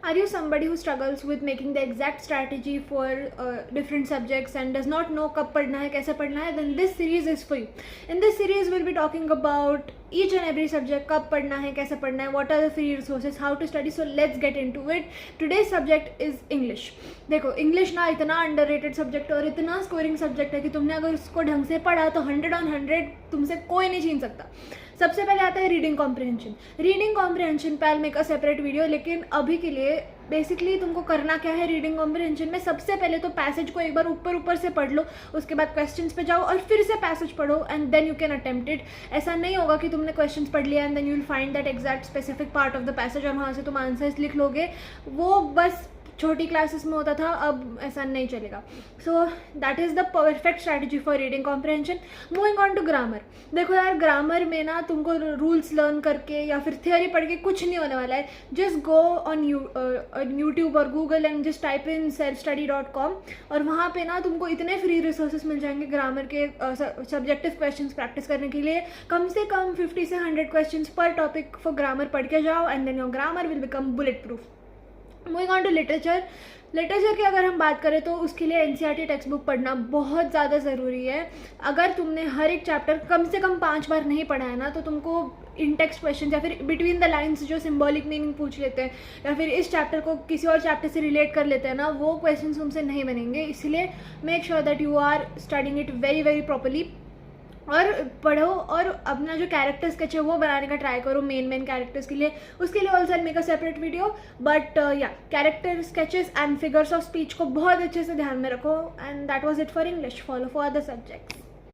Are you somebody who struggles with making the exact strategy for different subjects and does not know कब पढ़ना है, कैसे पढ़ना है? Then this series is for you. In this series, we'll be talking about each and every subject, कब पढ़ना है, कैसे पढ़ना है, what are the free resources, how to study. So let's get into it. Today's subject is English. देखो English ना इतना underrated subject और इतना scoring subject है कि तुमने अगर उसको ढंग से पढ़ा तो 100 on 100 तुमसे कोई नहीं छीन सकता. सबसे पहले आता है रीडिंग कॉम्प्रिहेंशन. रीडिंग कॉम्प्रिहेंशन पे I make a separate video, लेकिन अभी के लिए बेसिकली तुमको करना क्या है रीडिंग कॉम्प्रिहेंशन में. सबसे पहले तो पैसेज को एक बार ऊपर से पढ़ लो, उसके बाद क्वेश्चंस पे जाओ और फिर से पैसेज पढ़ो and then you can attempt it. ऐसा नहीं होगा कि तुमने क्वेश्चंस पढ़ लिया and then you will find that exact specific part of the passage और वहाँ से तुम आंसर्स लिख लोगे. वो बस छोटी क्लासेस में होता था, अब ऐसा नहीं चलेगा. So that is the perfect strategy for reading comprehension. Moving on to grammar. देखो यार, ग्रामर में ना तुमको रूल्स लर्न करके या फिर थियोरी पढ़ के कुछ नहीं होने वाला है. जस्ट गो ऑन यूट्यूब और Google and just type in selfstudy.com और वहाँ पे ना तुमको इतने फ्री रिसोर्सेज मिल जाएंगे ग्रामर के सब्जेक्टिव क्वेश्चंस प्रैक्टिस करने के लिए. कम से कम 50 से 100 क्वेश्चंस पर टॉपिक फॉर ग्रामर पढ़ के जाओ and then your grammar will become bullet proof. Moving on to literature. Literature की अगर हम बात करें तो उसके लिए एनसीईआरटी टेक्स्ट बुक पढ़ना बहुत ज़्यादा ज़रूरी है. अगर तुमने हर एक चैप्टर कम से कम 5 बार नहीं पढ़ा है ना, तो तुमको इन टेक्स्ट क्वेश्चन या फिर बिटवीन द लाइन्स जो सिंबॉलिक मीनिंग पूछ लेते हैं या फिर इस चैप्टर को किसी और चैप्टर से रिलेट कर लेते हैं ना, वो क्वेश्चन तुमसे नहीं बनेंगे. इसलिए make sure that you are studying it very very properly और पढ़ो और अपना जो कैरेक्टर स्केच है वो बनाने का ट्राई करो मेन कैरेक्टर्स के लिए. उसके लिए also make a separate video. But ya, character sketches and figures of speech को बहुत अच्छे से ध्यान में रखो. And that was it for English. Follow for other subjects.